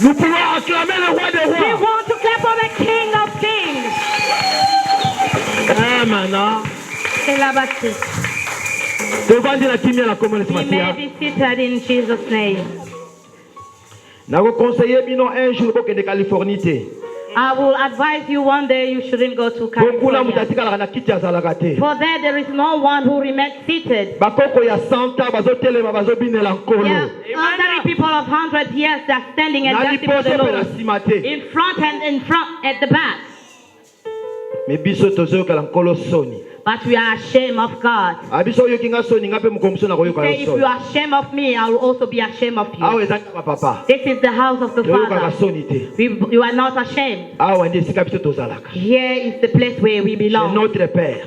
Nous pouvons acclamer le roi des rois. We want to clap for the King of Kings. Maintenant. C'est la baptiste. You may be seated in Jesus' name. I will advise you one day you shouldn't go to California. For there is no one who remains seated. Yeah, elderly people of 100 years that are standing and dancing for the Lord. In front and in front at the back. But we are ashamed of God. Say, if you are ashamed of me, I will also be ashamed of you. This is the house of the Father. You are not ashamed. Here is the place where we belong.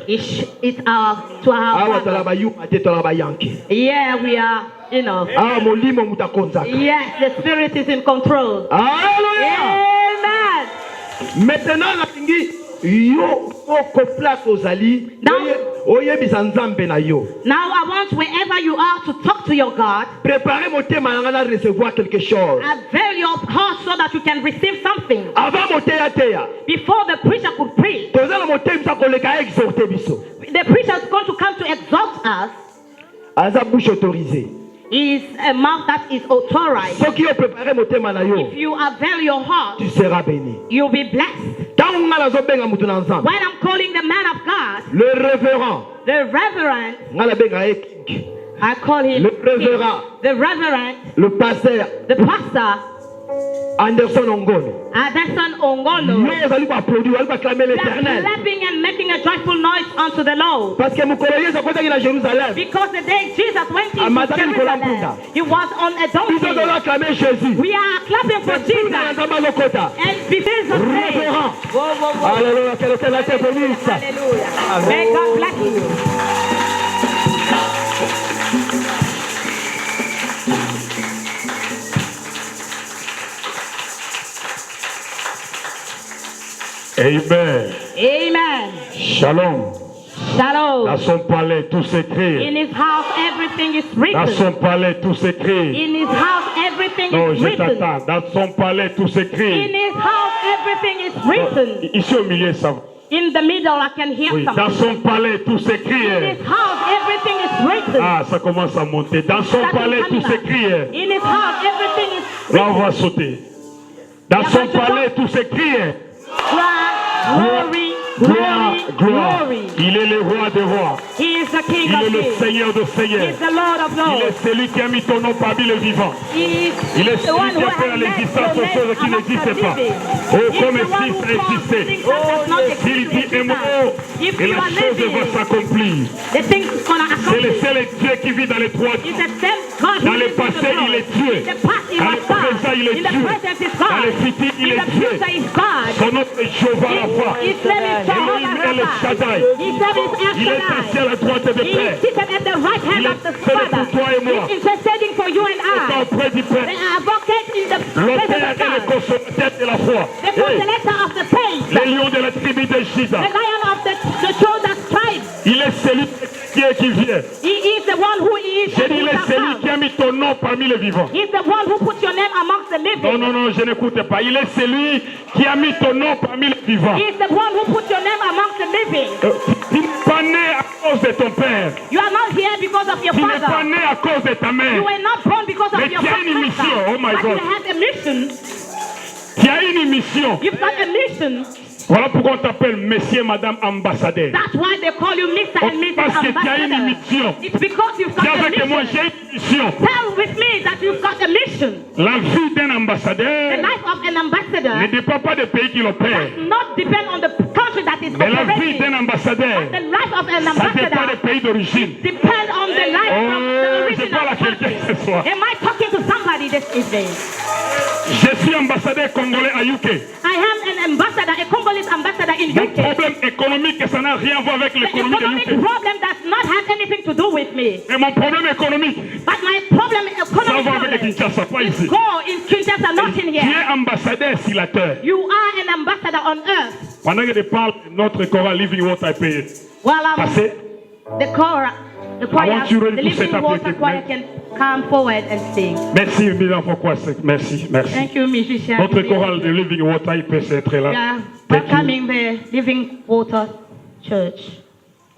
It's our Father. Yeah, we are, you know. Yes, the Spirit is in control. Amen. Now I want wherever you are to talk to your God. Avail your heart so that you can receive something. Before the preacher could preach, the preacher is going to come to exalt us. Is a mouth that is authorized. If you avail your heart, you'll be blessed. When I'm calling the man of God, the reverend, I call him the reverend, the pastor, Anderson Ongono. They're clapping and making a joyful noise unto the Lord. Because the day Jesus went into Jerusalem, he was on a donkey. We are clapping for Jesus. And because of Hallelujah. May God bless you. Amen. Amen. Shalom. Shalom. Dans son palais, tout s'écrit. In his house, everything is written. Dans son palais, tout s'écrit. In his house, everything non, is je written. t'attends. Dans son palais, tout s'écrit. In his house, everything is written. Ici au milieu, ça. In the middle, I can hear something. Dans son palais, tout s'écrit. In his house, everything is written. Ah, ça commence à monter. Dans son palais, tout s'écrit. In his house, everything is written. Là, on va sauter. Dans son palais, tout s'écrit. Glory, glory, glory. Il est le roi des rois. He is the King il of est le kings. Seigneur de seigneurs. He is the Lord of lords. Il est celui qui a mis ton nom parmi les vivants. Il est celui qui a fait l'existence aux choses qui n'existaient pas. Oh, comme existe a existé. S'il dit un mot, et la chose va s'accomplir. C'est le seul Dieu qui vit dans les trois dieux. Dans le passé, il est Dieu. Dans le présent, il est Dieu. Dans le futur, il est Dieu. Son nom est Jéhovah Rapha. Elohim El Shaddai. Il est assis à la droite de Père. Il est fait pour toi et moi. Autant auprès du Père. L'auteur et le consommateur de la foi. Le lion de la tribu de Juda. Il est celui qui vient. J'ai dit, il est celui qui a mis ton ton nom parmi les vivants. He's the one who put your name amongst the living. Non, non, non, je n'écoute pas. Il est celui qui a mis ton nom parmi les vivants. He's the one who put your name amongst the living. Tu n'es pas né à cause de ton père. You are not here because of your Tu father. n'es pas né à cause de ta mère. You were not born because of Mais your tu as une mission. Oh my but God. you have a mission. Tu as une mission. You've got a mission. Voilà pourquoi on t'appelle Monsieur et Madame Ambassadeur. That's why they call you Mr. and Mrs. Parce que tu as une Ambassador. mission. It's because you've got Dis a avec moi, mission. j'ai une mission. Tell with me that you've got a mission. La vie d'un The ambassadeur life of an ambassador ne dépend pas des pays qui l'opèrent. does not depend on the country that is Mais la vie operating. d'un ambassadeur, The life of an ça dépend des ambassador pays d'origine. depends on the life of the Oh, je original parle à quelqu'un country. ce soir. Am I talking to somebody this evening? Je suis ambassadeur congolais à UK. I am an ambassador, a Congolese ambassador in Mon UK. problème économique, ça n'a rien à voir avec The l'économie de economic UK. problem does not have anything to do with me. Mais mon problème économique, But my problem, ça economic va avec problem, Kinshasa, pas ici. go in Kinshasa, not in Tu here. es ambassadeur sur la terre. You are an ambassador on earth. Pendant que je parle, notre chorale Living Water est payé. While Passez. the choir, I want you ready the to living set up water your choir can come forward and sing. Merci, Milan, pourquoi merci, merci. Thank you, musicians. Notre chorale de Living Water, il peut être là. Yeah, Thank you. welcoming the Living Water Church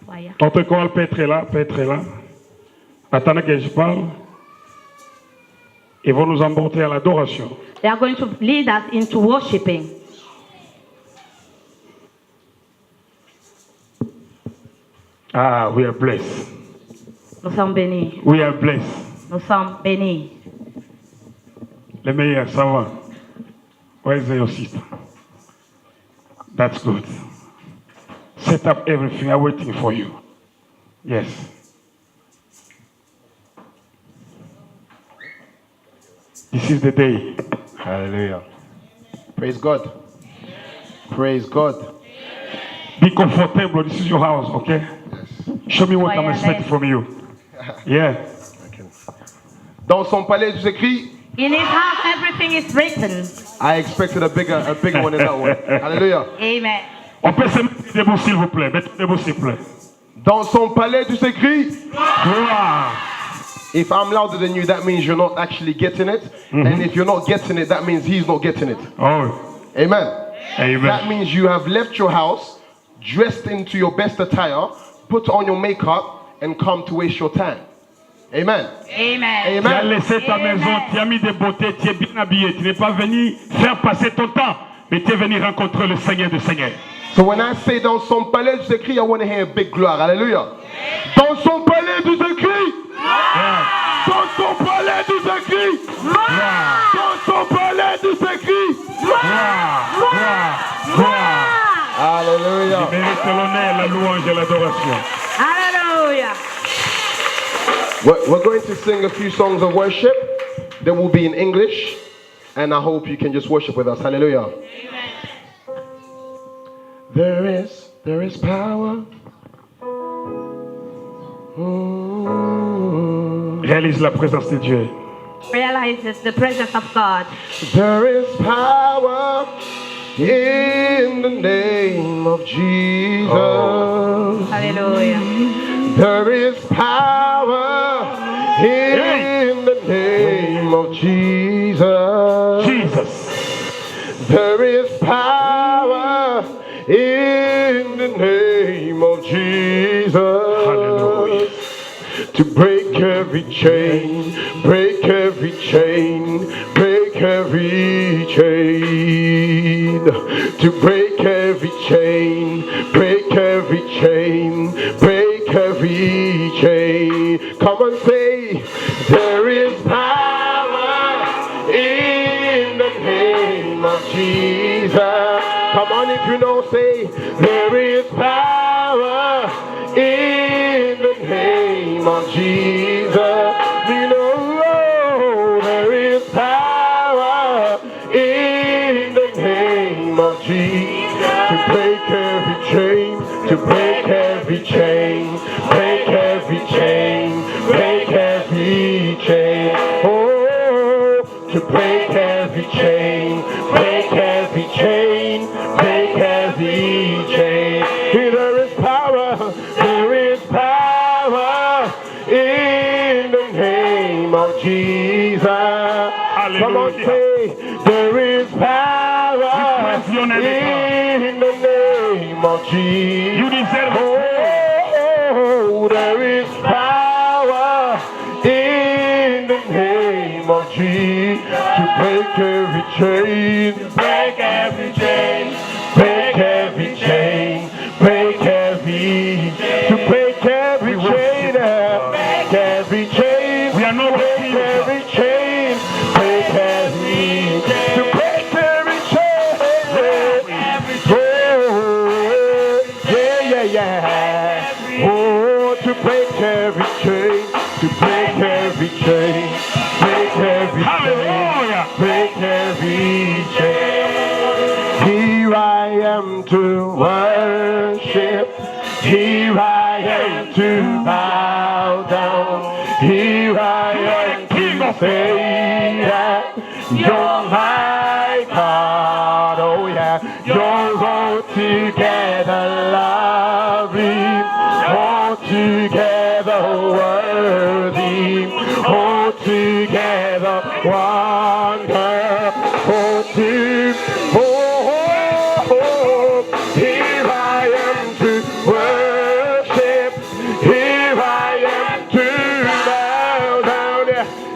choir. Notre chorale peut être là, peut être là. Attendez que je parle. Ils vont nous emporter à l'adoration. They are going to lead us into worshiping. Ah, we are blessed. Nous sommes bénis. We are blessed. Nous sommes bénis. Les meilleurs, ça va. Where is your sister? That's good. Set up everything. I'm waiting for you. Yes. This is the day. Hallelujah. Praise God. Praise God. Be comfortable. This is your house, okay? Show me what I'm expecting from you. Yeah. Dans son palais, tu écris. In his house, everything is written. I expected a bigger one than that one. Hallelujah. Amen. On peut se mettre debout, s'il vous plaît. Mettez debout, s'il vous plaît. Dans son palais, tu écris. Gloire. If I'm louder than you, that means you're not actually getting it. And if you're not getting it, that means he's not getting it. Oh. Amen. Amen. That means you have left your house, dressed into your best attire, put on your makeup, and come to waste your time. Amen. Amen. Tu as Amen. laissé ta maison, tu as mis des beautés, tu es bien habillé. Tu n'es pas venu faire passer ton temps, mais tu es venu rencontrer le Seigneur des Seigneurs. So when I say dans son palais, tu écris, I want to hear a big gloire. Hallelujah. Dans son palais, tu écris. Dans son palais, tu écris. Dans son palais, tu écris. Hallelujah. Il mérite l'honneur, la louange et l'adoration. Hallelujah. We're going to sing a few songs of worship. They will be in English. And I hope you can just worship with us. Hallelujah. Amen. There is power. Réalise la présence de Dieu. Realizes the presence of God. There is power in the name of Jesus. Hallelujah. There is power in the name of Jesus. Jesus. There is power in the name of Jesus. Hallelujah. To break every chain, break every chain, break every chain. To break every chain, break every chain, break every chain. Come and say, there is power in the name of Jesus. Come on, if you know, say, there is power in the name of Jesus. You know, there is power in the name of Jesus. To break every chain, to break every chain, break every chain, break every chain. Oh, to break every chain, break every chain, break every chain. There is power, there is power in the name of Jesus. your name. In the name of Jesus. You deserve it. Oh, there is power in the name of Jesus to break every chain, break every chain, break every chain, break every, to break every chain, break every chain. We are not break every chain, break every, to break every chain. Oh, yeah. Oh, to break every chain, to break every chain, break every chain, break every chain. Here I am to worship, here I am to bow down, here I am to say that you're my God, oh yeah, you're altogether lovely, altogether worthy, altogether wonderful to here I am to worship, here I am to bow down,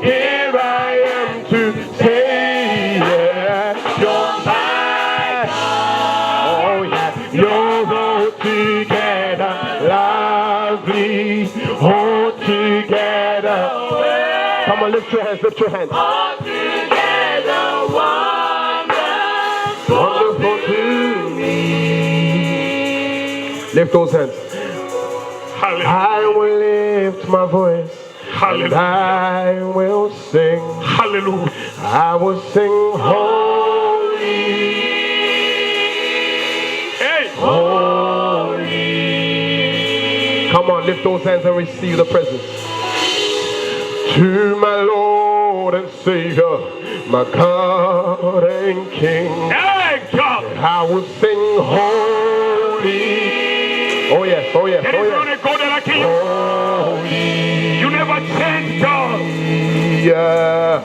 here I am to say, yeah, you're my God, oh yeah, you're altogether lovely, altogether. Come on, lift your hands, lift your hands. Altogether wonderful to me. Lift those hands. Hallelujah. I will lift my voice. Hallelujah. And I will sing. Hallelujah. I will sing holy. Hey. Holy. Come on, lift those hands and receive the presence. To my Lord and Savior, my God and King, Hey, God. I will sing holy. Oh yes, oh yes, There oh is yes. not a God like you. Holy. You never change, God. Yeah.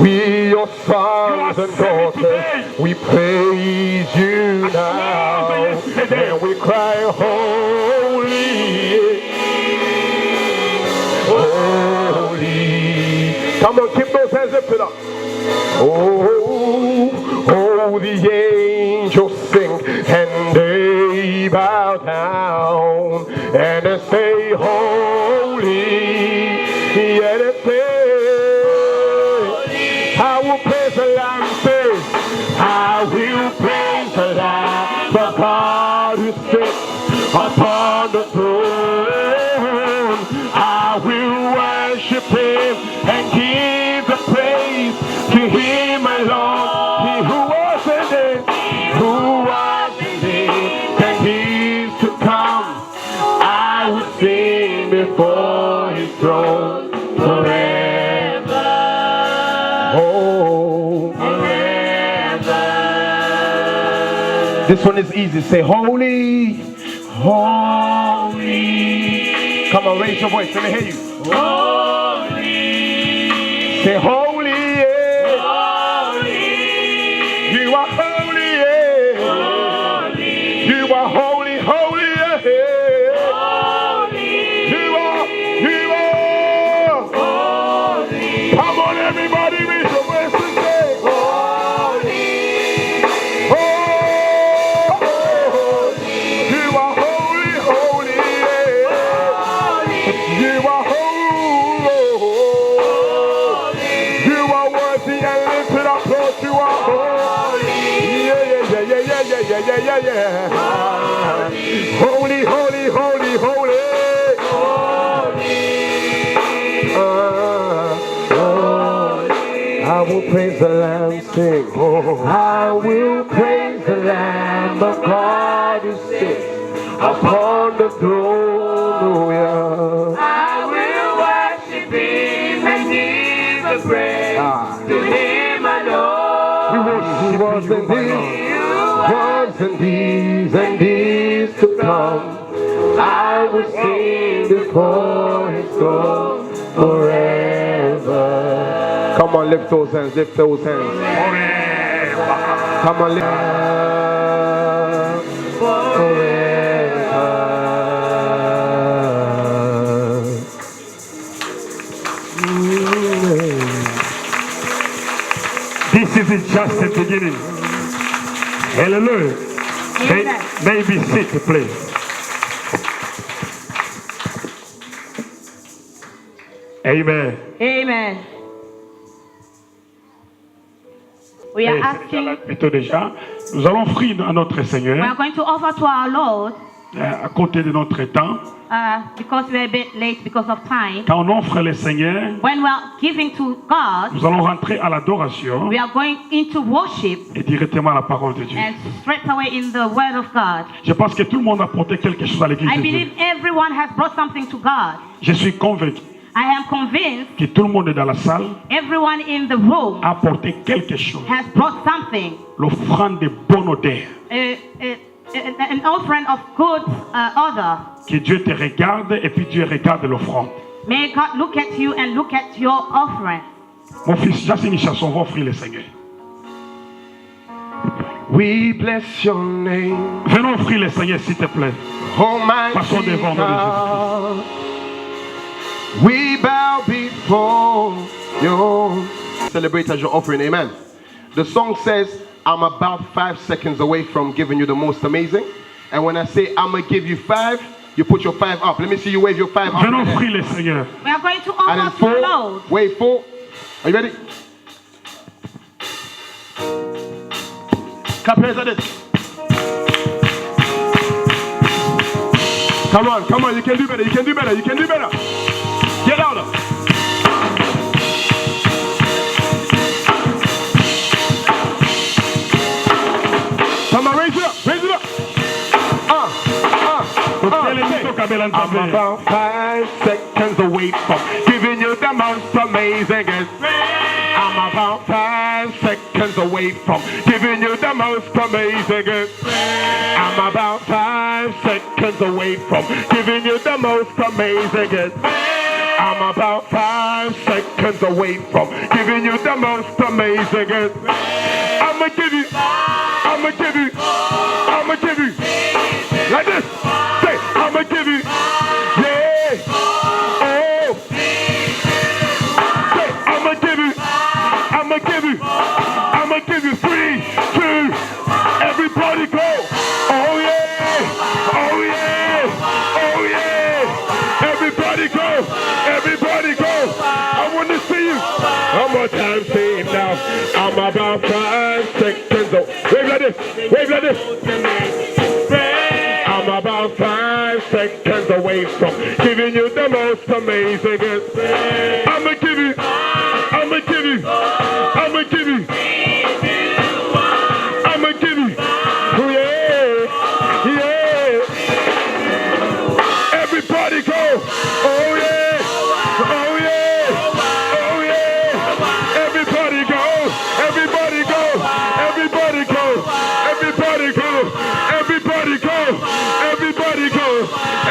We, your sons and daughters, we praise you now, and we cry holy, holy. Come on, keep those hands lifted up. Oh, the angels sing and they bow down and they say holy, yeah, they say, I will praise the Lamb, say, I will praise the Lamb, for God who sits upon the throne. I will worship Him and give the praise to Him alone. He who was and is, who was and is, and is to come. I will sing before His throne forever. Oh, forever. This one is easy. Say holy, holy. Come on, raise your voice. Let me hear you. Holy. Say holy, yeah. Holy. You are holy, yeah. Holy. You are holy, holy, yeah. Holy. You are holy. Come on, everybody, raise your voice and say holy. Holy. You are holy, holy, yeah. Holy. You are holy. You are worthy and lifted up, Lord. You are holy. Yeah. Holy, holy, holy, holy. I will praise the Lamb, sing. I will praise the Lamb of God who sits upon the throne. Oh, yeah. I will worship Him and give the praise to Him alone. He was and these to come. I will sing before His throne forever. Come on, lift those hands, lift those hands. Come on, This is just the beginning. Hallelujah. May be seated, please. Amen. Amen. We are asking. Nous allons offrir à notre Seigneur. We are going to offer to our Lord. À côté de notre temps. Because we are a bit late because of time. Quand on offre le Seigneur, when we are giving to God, nous allons rentrer à l'adoration. We are going into worship. Et directement à la parole de Dieu. And straight away in the word of God. Je pense que tout le monde a apporté quelque chose à l'église de Dieu. I believe everyone has brought something to God. Je suis convaincu. I am convinced que tout le monde dans la salle everyone in the room a apporté quelque chose. Has brought something. L'offrande de bonne odeur. An offering of good odor. Que Dieu te regarde et puis Dieu regarde l'offrande. May God look at you and look at your offering. Mon fils, Jacinthe Chasson va offrir le Seigneur. We bless your name. Venons offrir le Seigneur, s'il te plaît. Passons devant nous. We bow before you. Celebrate as your offering, amen. The song says, I'm about 5 seconds away from giving you the most amazing. And when I say I'm going to give you 5, you put your 5 up. Let me see you wave your 5 up. Venons offrir le Seigneur. We are going to offer to the Lord. Wave 4. Are you ready? Clap hands like this. Come on, you can do better, you can do better, you can do better. Get louder. Come on, raise it up, raise it up. I'm about 5 seconds away from giving you the most amazing. I'm about 5 seconds away from giving you the most amazing. I'm about 5 seconds away from giving you the most amazing. I'm about 5 seconds away from giving you the most amazing. I'ma give you, I'ma give you, I'ma give you. Like this. Say, I'ma give you. Yeah. Oh. Say, I'ma give you. I'ma give you. I'ma give you 3, 2. Everybody go. Oh yeah. Oh yeah. Oh yeah. Everybody go. Everybody go. I want to see you. One more time, say it now. I'm about 5 seconds away. Wave like this. Wave like this. I'm about 5 seconds away from giving you the most amazing. I'ma give you. I'ma give you. I'ma give you. I'ma give you. Yeah. Yeah. Everybody go. Oh yeah. Oh yeah. Oh yeah. Everybody go. Everybody go. Everybody go. Everybody go. Everybody go. Everybody go.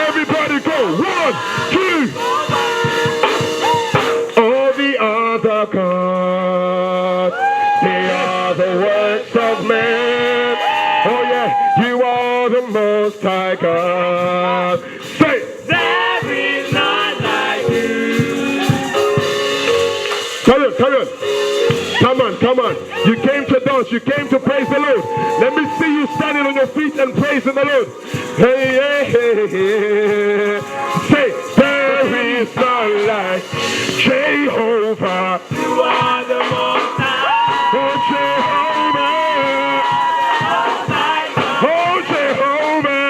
Everybody go. 1, 2. All the other gods, they are the works of man. Oh yeah, you are the most high God. Say, there is none like you. Come on, come on. Come on, come on. You came to dance. You came to praise the Lord. Let me see you standing on your feet and praising the Lord. Hey, hey, hey, hey. Say, there is none like Jehovah. You are the most high. Oh, Jehovah. Oh, Jehovah.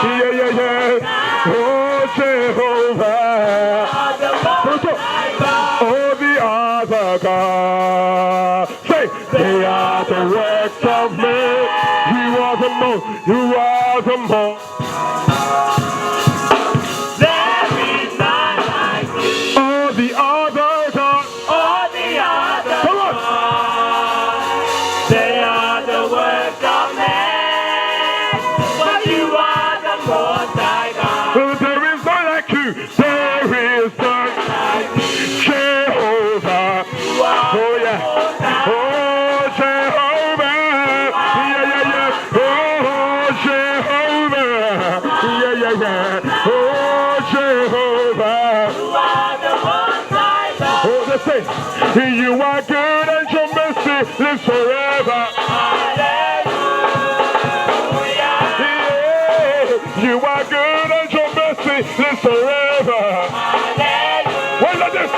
Yeah, yeah, yeah. Oh, Jehovah. Oh, the other God. Say, they are the works of men. You are the most. You are the most. There is none like you. Oh, the other God. Oh, the other. Come on. God. They are the works of men, but you are the most high God. Oh, there is none like you. There is none like you. Jehovah. Oh yeah. Oh, Jehovah. forever. You are good and your mercy lives forever. What is this?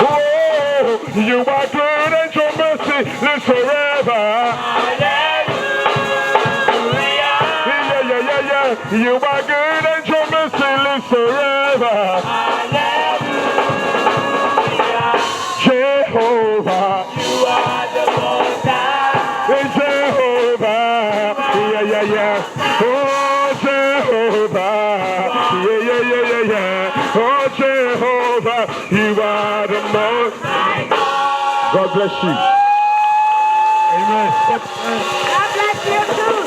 Oh, you are good and your mercy lives forever. Yeah. You are good and your mercy lives forever. Jehovah, you are the most high. Jehovah, yeah. Oh, Jehovah, yeah. Oh, Jehovah, you are the most high. God bless you. Amen. God bless you too.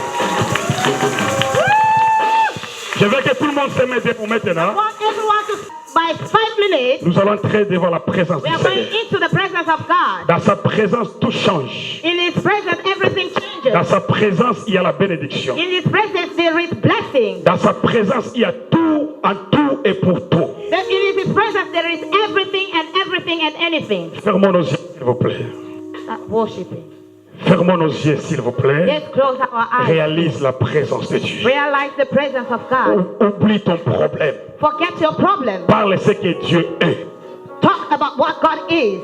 Je veux que tout le monde se mette pour maintenant. I want everyone to, by 5 minutes, nous allons entrer devant la présence we du are going Seigneur. into the presence of God. Dans sa présence, tout change. In His presence, everything changes. Dans sa présence, il y a la bénédiction. In His presence, there is blessing. Dans sa présence, il y a tout, en tout et pour tout. That in His presence, there is everything and anything. Fermons nos yeux, s'il vous plaît. Worshiping. Fermons nos yeux, s'il vous plaît. Let's close our eyes. Réalise la présence de Dieu. Realize the presence of God. Oublie ton problème. Forget your problem. Parle ce que Dieu est. Talk about what God is.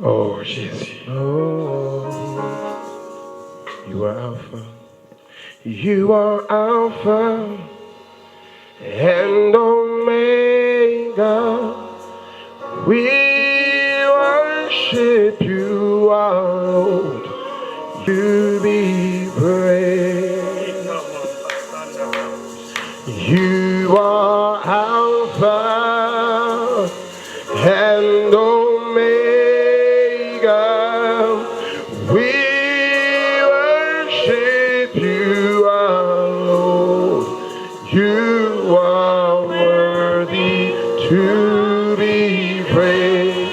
Oh Jésus. Oh, you are Alpha. You are Alpha and Omega. We worship you, our Lord. You be praised. You are Alpha and Omega. We worship you, our Lord. You are worthy to be praised.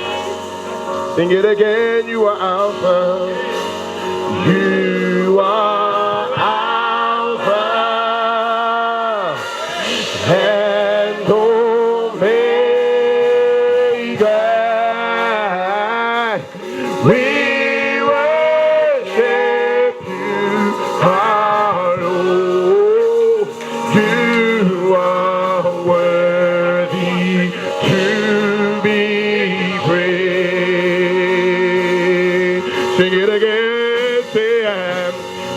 Sing it again. You are Alpha. You are Alpha and Omega. We worship you, our Lord. You are worthy to be praised. Sing it again.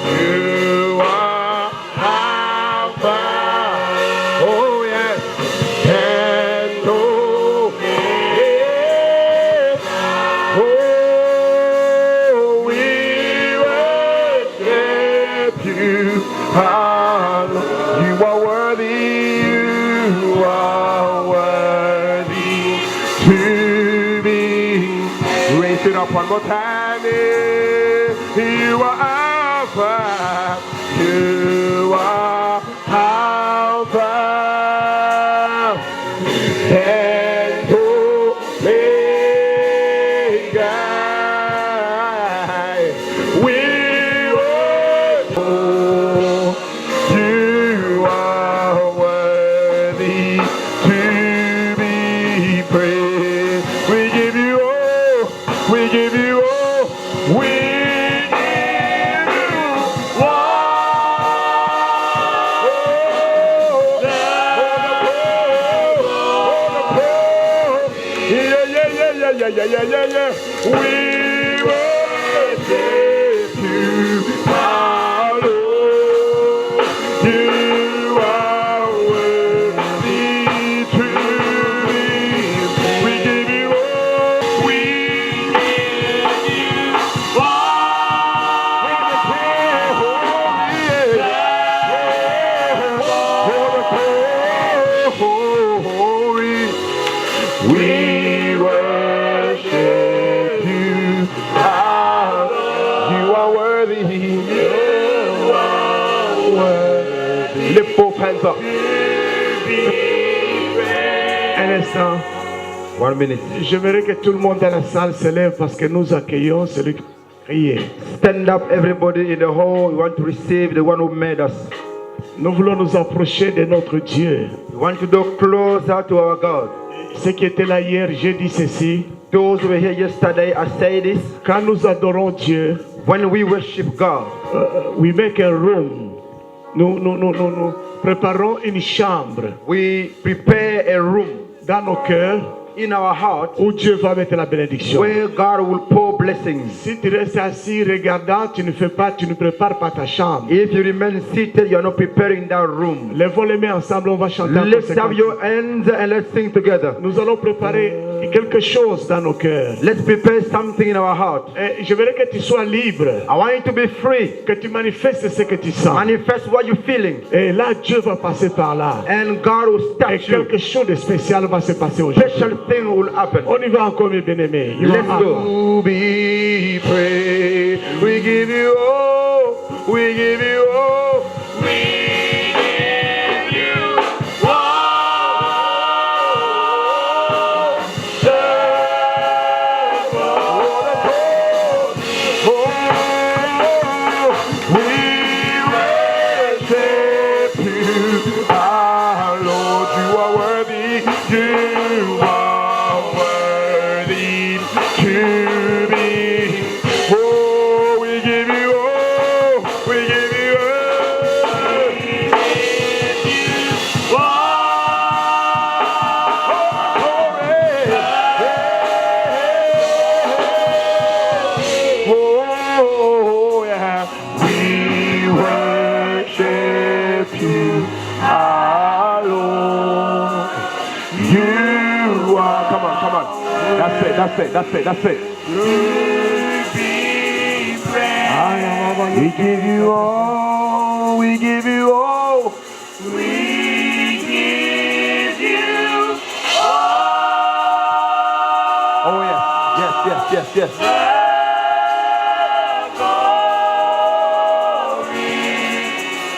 You are Alpha, oh yes, and Omega. Oh, we worship you, our Lord. You are worthy, you are worthy to be. Raise it up one more time. You are Alpha, you are Alpha and Omega. We worship you, are worthy to be praised. We give you all, we give you all, we Yeah. We worship you, our Lord. You are worthy to be. We give you all. We give you all. We worship you, our Lord. You are worthy. You are worthy. Lift both hands up. Un instant. 1 minute. J'aimerais que tout le monde dans la salle se lève parce que nous accueillons celui qui a crié. Stand up, everybody in the hall. We want to receive the one who made us. Nous voulons nous approcher de notre Dieu. We want to go closer to our God. Ceux qui étaient là hier, j'ai dit ceci. Those who were here yesterday, I say this. Quand nous adorons Dieu, when we worship God, we make a room. Nous préparons une chambre. We prepare a room dans nos cœurs. In our heart, où Dieu va mettre la bénédiction. Where God will pour blessings. Si tu restes assis regardant, tu ne prépares pas ta chambre. If you remain seated, you are not preparing that room. Lèvons les mains ensemble, on va chanter. Lift up your hands and let's sing together. Nous allons préparer quelque chose dans nos cœurs. Let's prepare something in our heart. Et je voudrais que tu sois libre. I want you to be free. Que tu manifestes ce que tu sens. Manifest what you're feeling. Et là, Dieu va passer par là. And God will touch you. Quelque chose de spécial va se passer aujourd'hui. Thing will happen. On y va encore, mes bien-aimés. Let's go. Be praised. We give you all. We give you all. We give you all. We worship you. Our Lord, you are worthy. You are worthy to be. Oh, we give you all. We give you all. We give you all. Oh, yeah. We worship you, our Lord. You are. Come on, come on. That's it, that's it, that's it, that's it. We give you all. We give you all. We give you all. Oh, yes, yes, yes, yes, yes.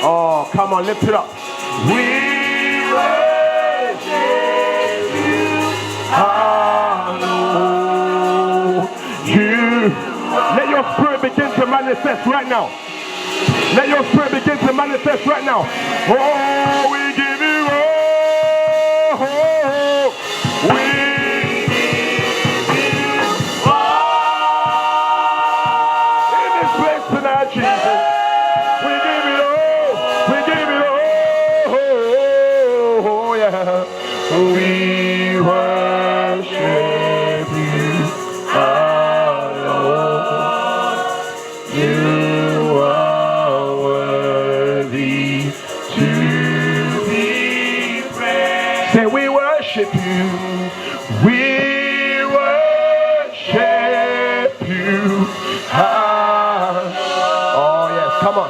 Oh, come on, lift it up. We worship you, our Lord. You. Let your spirit begin to manifest right now. Let your spirit begin to manifest right now. Oh, we give you all. We give you all. In this place tonight, Jesus. We give you all. We give you all. Oh, yeah. We worship you, our Lord. You are worthy to be praised. Say, we worship you. We worship you. Oh, yes, come on.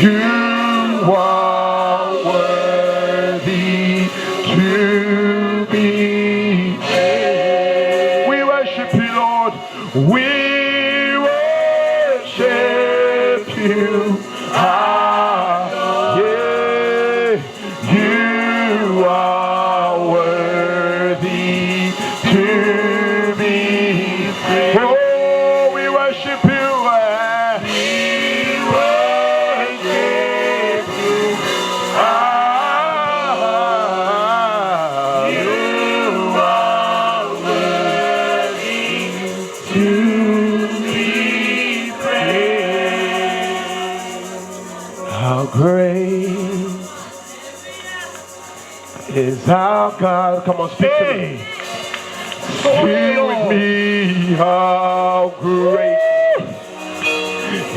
You are worthy to be praised. We worship you, Lord. We worship you. Yeah. You are worthy to be praised. Oh, we worship you. Great is our God. Come on, speak to me. Sing with me. How great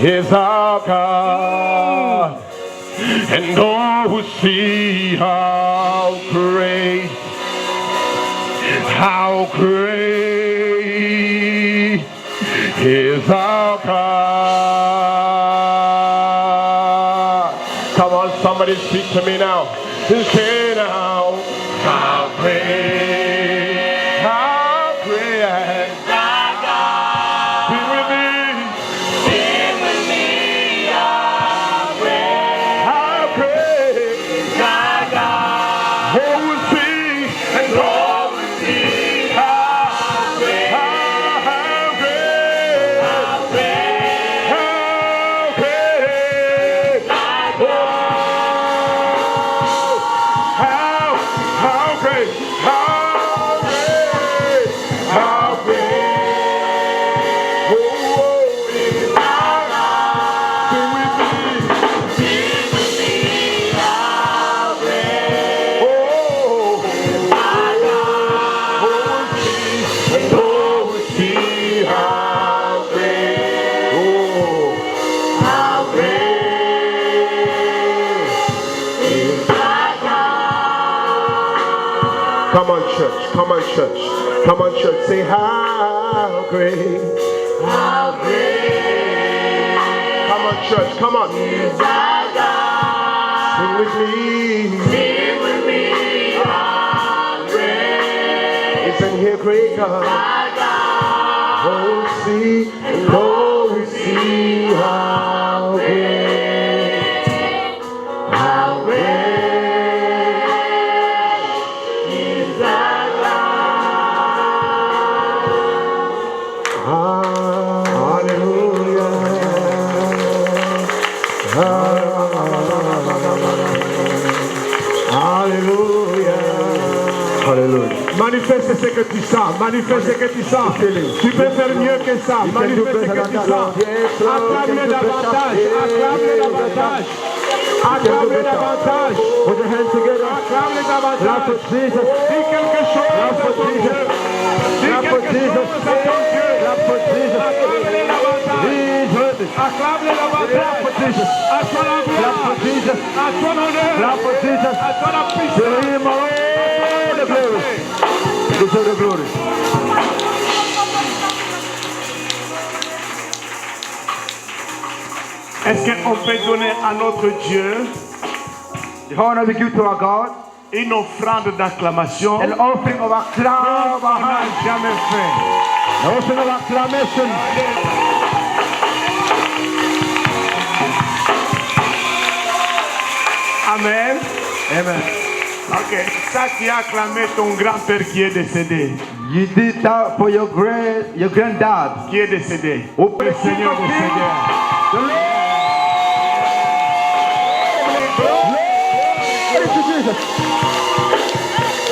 is our God, and all who see how great is our God. Come on, somebody speak to me now. Say now, how great, how great. Sing with me. Sing with me, how great. How great is our God. All will see and all will see how great. How great. How great. How great. church. Come on, church. Come on, church. Say, how great. How great. Come on, church. Come on. Is our God. Sing with me. Sing with me. How great. Isn't he a great God? Our God. Oh, see. Oh, see how great. How great is our God. Hallelujah. Hallelujah. Hallelujah. Manifeste ce que tu sens. Manifeste ce que tu sens. Tu peux faire mieux que ça. Manifeste ce que tu sens. Acclame-le davantage. Acclame-le davantage. Acclame-le davantage. Put your hands together. Acclame-le davantage. Dis quelque chose à ton Dieu. Dis quelque chose à ton Dieu. Acclame-le davantage. Acclame-le davantage. À toi la gloire. À toi l'honneur. À toi la puissance. Deserve the glory. Est-ce qu'on peut donner à notre Dieu the honor we give to our God, une offrande d'acclamation, an offering of acclamation, on n'a jamais fait. An offering of acclamation. Amen. Amen. Ok, ça qui a acclamé ton grand-père qui est décédé. You did that for your granddad. Qui est décédé. Oh, le Seigneur des Seigneurs.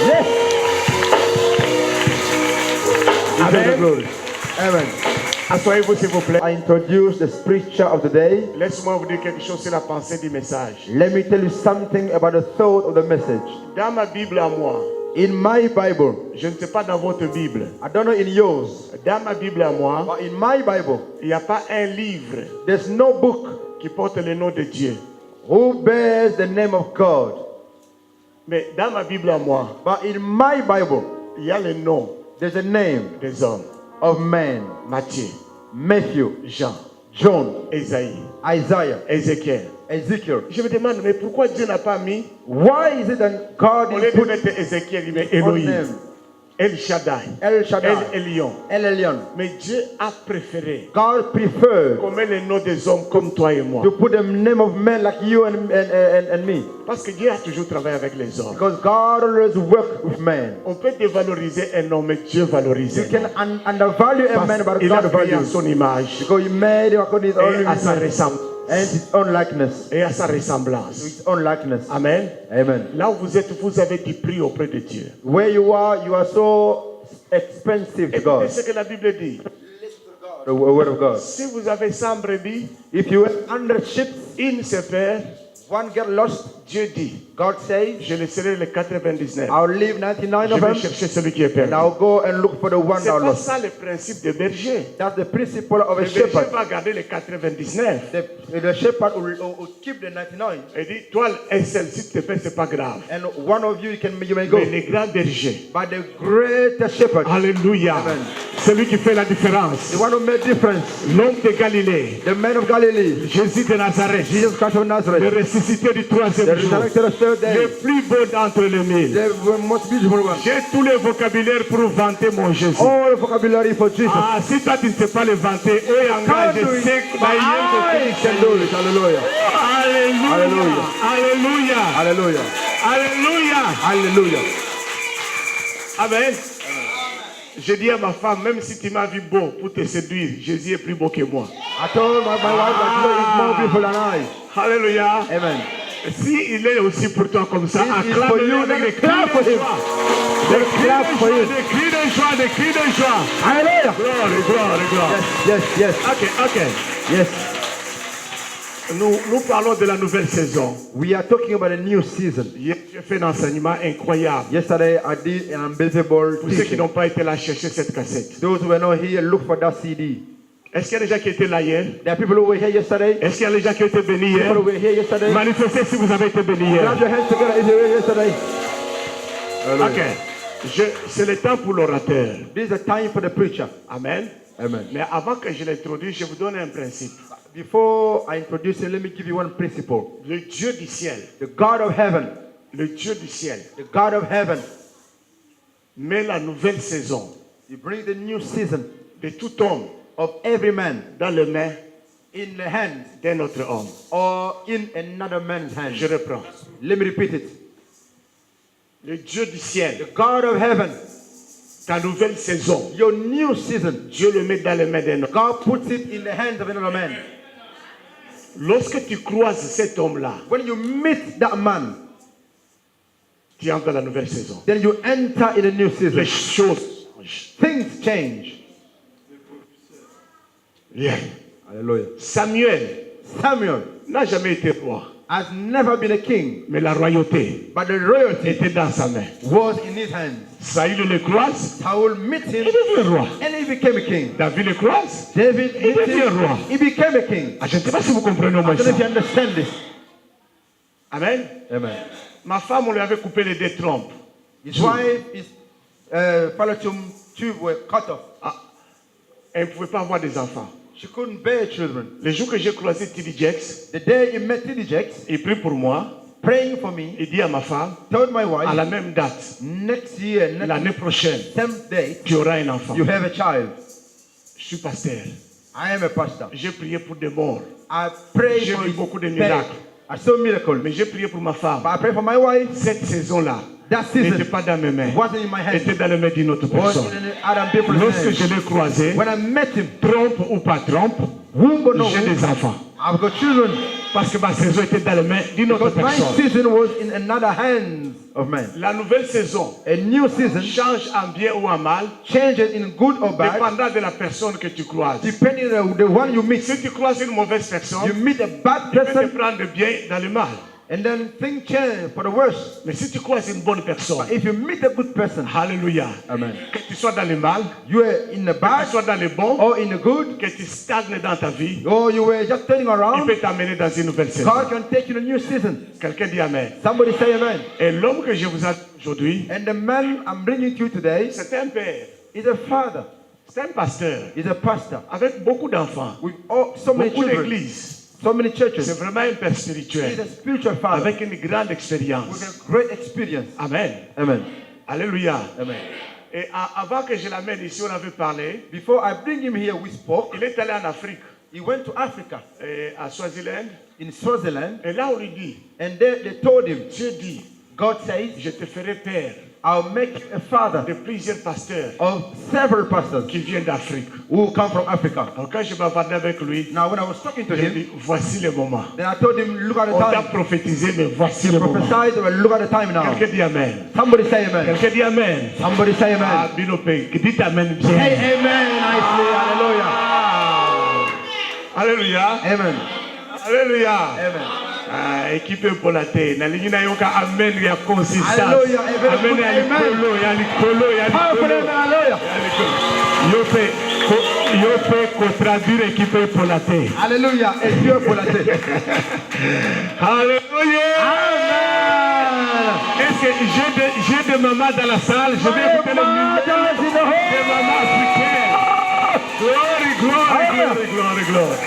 Yes. Amen. Amen. Asseyez-vous s'il vous plaît. I introduce the preacher of the day. Laisse-moi vous dire quelque chose sur la pensée du message. Let me tell you something about the thought of the message. Dans ma Bible à moi. In my Bible. Je ne sais pas dans votre Bible. I don't know in yours. Dans ma Bible à moi. But in my Bible. Il n'y a pas un livre. There's no book. Qui porte le nom de Dieu. Who bears the name of God. Mais dans ma Bible à moi. But in my Bible. Il y a le nom. There's a name. Des hommes. Of man. Matthieu, Matthew, Jean, John, Isaïe, Isaiah, Ezekiel. Je me demande, mais pourquoi Dieu n'a pas mis? Why is it that God is put Ezekiel, il met Elohim, El Shaddai, El Elyon. Mais Dieu a préféré. God preferred. Qu'on met les noms des hommes comme toi et moi. To put the name of men like you and me. Parce que Dieu a toujours travaillé avec les hommes. Because God always worked with men. On peut dévaloriser un homme, mais Dieu valorise. You can undervalue a man, but God values. Son image. Because He made him according to His own image. And his own likeness. Et à sa ressemblance. His own likeness. Amen. Amen. Là où vous êtes, vous avez du prix auprès de Dieu. Where you are so expensive to God. Écoutez ce que la Bible dit. The word of God. Si vous avez 100 brebis, if you have 100 sheep, une se perd, one get lost, Dieu dit, God says, je laisserai les 99. I'll leave 99 of them. Je vais chercher celui qui est perdu. And I'll go and look for the one that lost. C'est pas ça le principe de berger. That's the principle of a shepherd. Le berger va garder les 99. The shepherd will keep the 99. Il dit, toi, un seul si tu te perds, c'est pas grave. And one of you may go. Mais les grands bergers. But the greatest shepherd. Alléluia. Celui qui fait la différence. The one who made difference. L'homme de Galilée. The man of Galilee. Jésus de Nazareth. Jesus Christ of Nazareth. Le ressuscité du troisième jour. Le plus beau d'entre les mille. J'ai tous les vocabulaires pour vanter mon Jésus. All vocabulary for Jesus. Ah, si toi tu ne sais pas le vanter, je sais que Alléluia. Alléluia. Alléluia. Alléluia. Alléluia. Alléluia. Amen. Je dis à ma femme, même si tu m'as vu beau pour te séduire, Jésus est plus beau que moi. I told my wife that God is more beautiful than I. Hallelujah. Amen. Si il est aussi pour toi comme ça, acclame-le avec des cris de joie. Des cris de joie, des cris de joie. Alléluia. Gloire, gloire, gloire. Yes, yes, yes. Ok. Yes. Nous parlons de la nouvelle saison. We are talking about a new season. J'ai fait un enseignement incroyable. Yesterday I did an unbelievable teaching. Pour ceux qui n'ont pas été là chercher cette cassette. Those who were not here, look for that CD. Est-ce qu'il y a des gens qui étaient là hier? There are people who were here yesterday. Est-ce qu'il y a des gens qui ont été bénis hier? People who were here yesterday. Manifestez si vous avez été bénis hier. Clap your hands together if you were here yesterday. Ok. C'est le temps pour l'orateur. This is the time for the preacher. Amen. Amen. Mais avant que je l'introduise, je vous donne un principe. Before I introduce you, let me give you one principle. Le Dieu du ciel. The God of heaven. Le Dieu du ciel. The God of heaven. Met la nouvelle saison. He brings the new season. De tout homme. Of every man. Dans les mains. In the hands. D'un autre homme. Or in another man's hands. Je reprends. Let me repeat it. Le Dieu du ciel. The God of heaven. Ta nouvelle saison. Your new season. Dieu le met dans les mains d'un homme. God puts it in the hands of another man. Lorsque tu croises cet homme-là, when you meet that man, tu entres dans la nouvelle saison. Then you enter in a new season. Les choses changent. Things change. Yeah. Hallelujah. Samuel n'a jamais été roi. Has never been a king. Mais la royauté but the royalty était dans sa main. Was in his hands. Saül le croise. Saul met him. Il devient roi. And he became a king. David le croise. David il devient roi. He became a king. Je ne sais pas si vous comprenez au moins ça. I don't know if you understand this. Amen. Amen. Ma femme, on lui avait coupé les deux trompes. His wife, his fallopian tube were cut off. Ah. Elle ne pouvait pas avoir des enfants. She couldn't bear children. Le jour que j'ai croisé T.D. Jakes, the day he met T.D. Jakes, il prie pour moi. Praying for me. Il dit à ma femme, told my wife, à la même date, next year, l'année prochaine, same date, tu auras un enfant. You have a child. Je suis pasteur. I am a pastor. J'ai prié pour des morts. I prayed j'ai for vu beaucoup de miracles. I saw miracles. Mais j'ai prié pour ma femme. But I prayed for my wife. Cette saison-là n'était pas dans mes mains. Wasn't in my hands. Était dans les mains d'une autre personne. Lorsque je l'ai croisé, when I met him, trompe ou pas trompe, j'ai des enfants. I've got children. Parce que ma saison était dans les mains d'une autre personne. My season was in another hand of man. La nouvelle saison, a new season, change en bien ou en mal, changes in good or bad, dépendant de la personne que tu croises. Depending on the one you meet. Si tu croises une mauvaise personne, you meet a bad person, tu peux te prendre bien dans le mal. And then things change for the worse. Mais si tu croises une bonne personne, if you meet a good person, hallelujah, amen. Que tu sois dans le mal, you are in the bad, que tu sois dans le bon, or in the good, que tu stagnes dans ta vie, or you were just turning around, il peut t'amener dans une nouvelle saison. God can take you to a new season. Quelqu'un dit amen. Somebody say amen. Et l'homme que je vous ai aujourd'hui, and the man I'm bringing to you today, c'est un père. Is a father. C'est un pasteur. Is a pastor. Avec beaucoup d'enfants. With so many beaucoup children. d'églises. So many churches. C'est vraiment un père spirituel. He's a spiritual father. Avec une grande expérience. With a great experience. Amen. Amen. Alléluia. Amen. Et avant que je l'amène ici, on avait parlé. Before I bring him here, we spoke. Il est allé en Afrique. He went to Africa. À Swaziland. In Swaziland. Et là, on lui dit. And they told him. Dieu dit. God says. Je te ferai père. I'll make you a father de plusieurs pasteurs of several pastors qui viennent d'Afrique. Who come from Africa. Donc quand je bavardais avec lui, now when I was talking to him, dit, voici le moment. Then I told him, look at the time. On t'a prophétisé, mais voici le moment. Look at the time now. Quelqu'un dit amen. Somebody say amen. Quelqu'un dit amen. Somebody say amen. Ah, Binopé, dites amen bien. Say amen nicely. Hallelujah. Alléluia. Amen. Alléluia. Amen. Équipe pour la terre. Na lingi na yoka amen ya consistance. Hallelujah. Amen ya likolo, ya likolo, ya likolo. Yo peux traduire équipe pour la terre. Alléluia. Et Dieu pour la terre. Alléluia. Amen. Est-ce que j'ai des mamans dans la salle? Je vais écouter le musique des mamans africaines. Glory, glory, glory, glory, glory.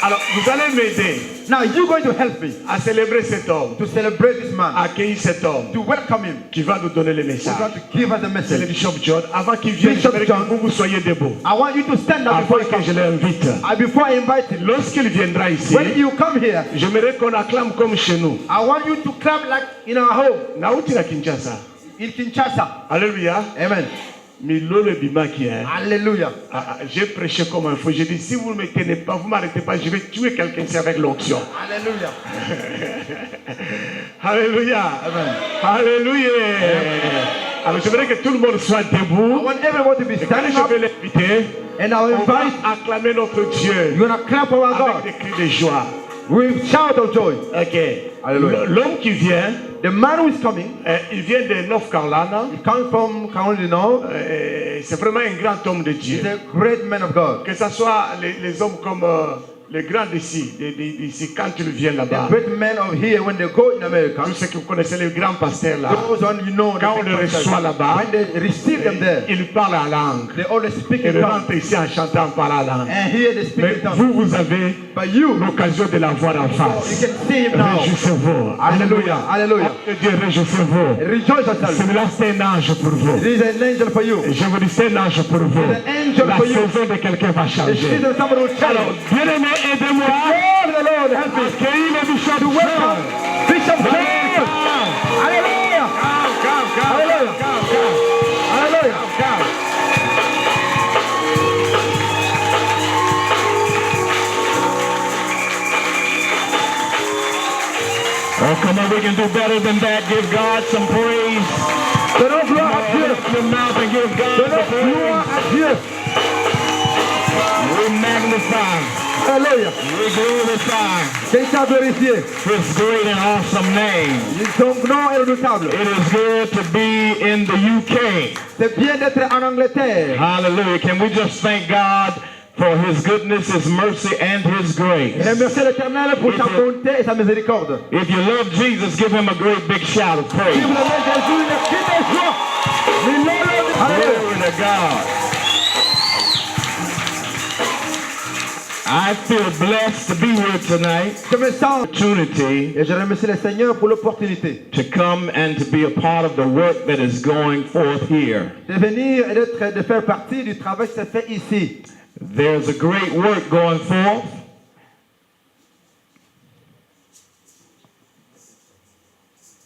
Alors, vous allez m'aider. Now you're going to help me à célébrer cet homme. To celebrate this man. À accueillir cet homme. To welcome him. Qui va nous donner le message. Going to give us a message. C'est le Bishop John. Avant qu'il vienne, je veux que vous soyez debout. I want you to stand up before que je l'invite. Before I invite him. Lorsqu'il viendra ici, when you come here, j'aimerais qu'on acclame comme chez nous. I want you to clap like in our home. Nauti na Kinshasa. In Kinshasa. Alléluia. Amen. Alléluia. J'ai prêché comme un fou. J'ai dit, si vous ne me tenez pas, vous ne m'arrêtez pas, je vais tuer quelqu'un ici avec l'onction. Alléluia. Alléluia. Amen. Alléluia. Alors je voudrais que tout le monde soit debout. I want everyone to be standing up. Je vais l'inviter. And I will invite. Acclamer notre Dieu. You're going to clap our God. Avec des cris de joie. With shout of joy. Ok. Alléluia. L'homme qui vient. The man who is coming, il vient de North Carolina. He comes from Carolina North. C'est vraiment un grand homme de Dieu. He's a great man of God. Que ce soit les hommes comme les grands d'ici, quand ils viennent là-bas, the great men of here, when they go in America, tous ceux que vous connaissez les grands pasteurs là, those one you know, quand on les reçoit là-bas, when they receive them there, ils parlent en langue. they always speak Et in ils tongues. rentrent ici en chantant en parlant en langue. And here they speak Mais in tongues. vous avez But you l'occasion de la voir en you face. can see him now. Réjouissez-vous. Alléluia. Hallelujah. Dieu, réjouissez-vous. Rejoice yourself. Celui-là, c'est un ange pour vous. It is an angel for you. Et je vous dis, c'est un ange pour vous. It's an angel La for you. saison de quelqu'un va The changer. season somebody will change. Alors, bien-aimé, aidez-moi. Lord, the Lord, help me. Accueillez le bishop. Welcome, Bishop Paul. Hallelujah. Hallelujah. Hallelujah. Oh, come on, we can do better than that. Give God some praise. Donnons gloire à Dieu. Open your mouth and give God the Donnons gloire praise. à Dieu. We magnify. Alléluia. We glorify Quelqu'un glorifié. His great and awesome name. Son nom est redoutable. It is good to be in the UK. C'est bien d'être en Angleterre. Hallelujah. Can we just thank God for His goodness, His mercy, and His grace? Remerciez l'Éternel pour sa bonté et sa miséricorde. If you love Jesus, give Him a great big shout of praise. Si vous aimez Jésus, le cri de joie. Glory to God. I feel blessed to be here tonight. Je me sens Opportunity et je remercie le Seigneur pour l'opportunité to come and to be a part of the work that is going forth here. de venir et de faire partie du travail qui se fait ici. There's a great work going forth.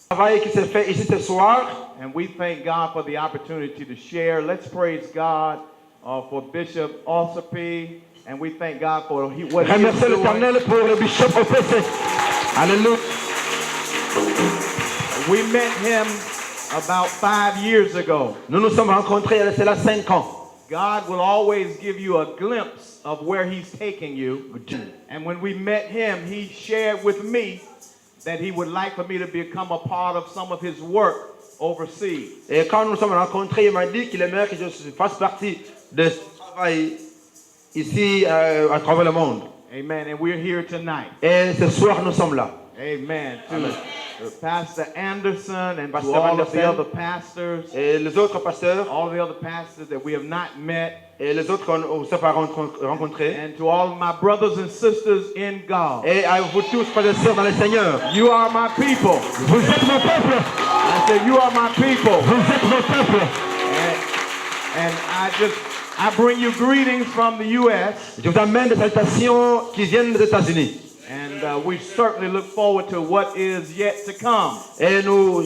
Travail qui se fait ici ce soir. And we thank God for the opportunity to share. Let's praise God for Bishop Ossope. And we thank God for what he is Remerciez doing. l'Éternel pour le bishop OPC. Alléluia. We met him about 5 years ago. Nous nous sommes rencontrés il y a cela 5 ans. God will always give you a glimpse of where he's taking you. And when we met him, he shared with me that he would like for me to become a part of some of his work overseas. Et quand nous nous sommes rencontrés, il m'a dit qu'il aimerait que je fasse partie de ce travail ici à travers le monde. Amen. And we're here tonight. Et ce soir, nous sommes là. Amen. To Pastor Anderson and Pastor to all of Anderson. the other pastors, Et les autres pasteurs, all the other pastors that we have not met, et les autres qu'on ne s'est pas rencontrés. and to all of my brothers and sisters in God. Et à vous tous, frères et sœurs dans le Seigneur. You are my people. Vous êtes mon peuple. I said, you are my people. Vous êtes mon peuple. And I bring you greetings from the U.S. Je vous amène des salutations qui viennent des États-Unis. And we certainly look forward to what is yet to come. Et nous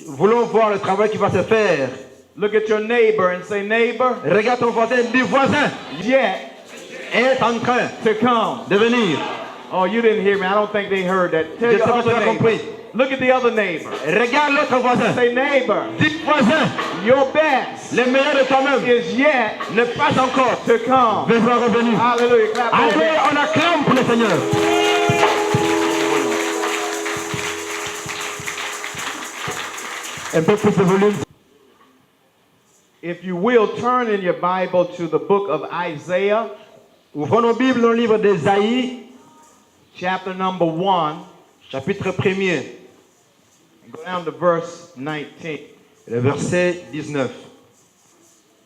voulons voir le travail qui va se faire. Look at your neighbor and say, neighbor, Regarde ton voisin, dis voisin, yet est en train to come. de venir. Oh, you didn't hear me. I don't think they heard that. Tell Je your sais pas si tu other as neighbor. compris. Look at the other neighbor. Regarde l'autre voisin. Say, neighbor, Dis voisin, your best le meilleur de toi-même is yet n'est pas encore to come. revenu. Hallelujah. Clap those hands. Allez, on acclame pour le Seigneur. Un peu plus de volume. If you will, turn in your Bible to the book of Isaiah, Ouvrons nos Bibles dans le livre d'Ésaïe, chapter number 1, chapitre 1er, and go down to verse 19. le verset 19.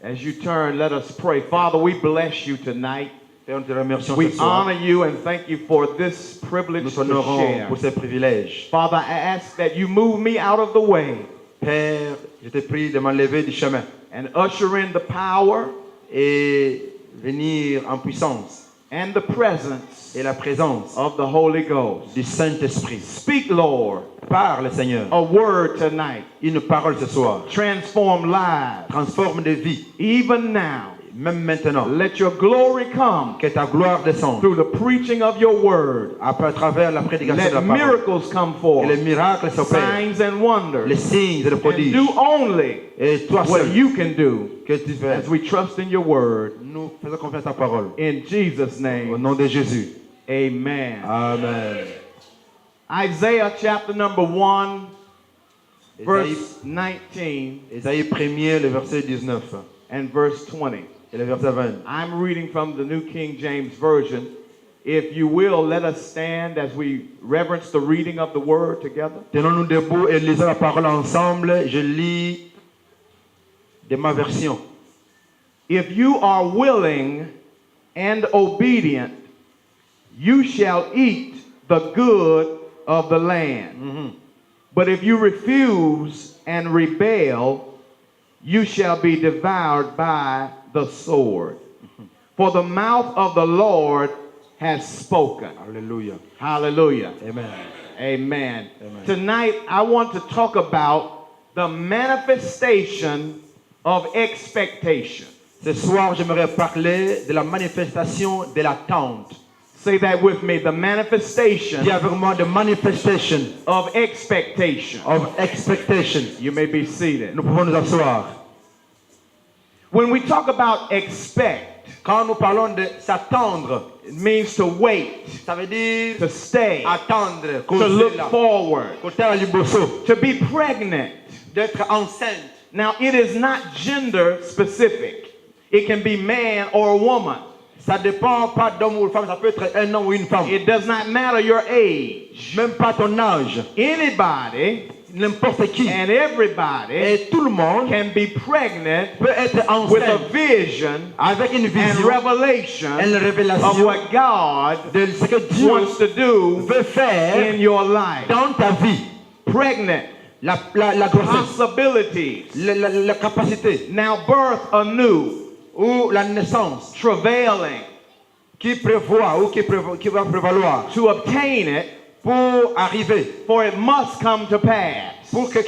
As you turn, let us pray. Father, we bless you tonight. Et on te remercie We ce soir. honor you and thank you for this privilege Nous to t'honorons share. pour ces privilèges. Father, I ask that you move me out of the way Père, je te prie de m'enlever du chemin and usher in the power et venir en puissance and the presence et la présence of the Holy Ghost. du Saint-Esprit. Speak, Lord, Parle, Seigneur, a word tonight. une parole ce soir. Transform lives. Transforme des vies, Even now, même maintenant. let your glory come Que ta gloire descende through the preaching of your word. à travers la prédication de Let la parole. miracles come Et les forth, miracles s'opèrent, signs and wonders, les signes et les and prodiges. do only Et toi what seul, you can do que tu fais. as we trust in your word. Nous faisons confiance à ta parole. In Jesus' Au name, nom de Jésus. amen. Amen. Isaiah chapter number 1, Ésaïe, verse 19 Ésaïe 1er, le verset 19 and verse 20. et le verset 20. I'm reading from the New King James Version. If you will, let us stand as we reverence the reading of the word together. Tenons-nous debout et lisons la parole ensemble. Je lis de ma version. If you are willing and obedient, you shall eat the good of the land. But if you refuse and rebel, you shall be devoured by the sword. For the mouth of the Lord has spoken. Hallelujah. Hallelujah. Amen. Amen. Amen. Tonight, I want to talk about the manifestation of expectation. Ce soir, j'aimerais parler de la manifestation de l'attente. Say that with me. The manifestation Dis avec moi, the manifestation of expectation. of expectation. You may be seated. Nous pouvons nous asseoir. When we talk about expect, Quand nous parlons de s'attendre, it means to wait, ça veut dire to stay, attendre, to look forward, to be pregnant, d'être enceinte. Now, it is not gender specific. It can be man or woman. Ça dépend pas d'homme ou de femme, ça peut être un homme ou une femme. It does not matter your age. Même pas ton âge. Anybody, n'importe qui and everybody, et tout le monde can be pregnant peut être enceinte with a vision avec une and vision revelation et une of révélation what God de ce que Dieu wants to do veut faire in your life. dans ta vie. Pregnant. La grossesse, Possibilities. la capacité, Now birth anew. ou la naissance, Travailing. qui prévoit ou qui va prévaloir To obtain it. pour arriver, For it must come to pass. pour que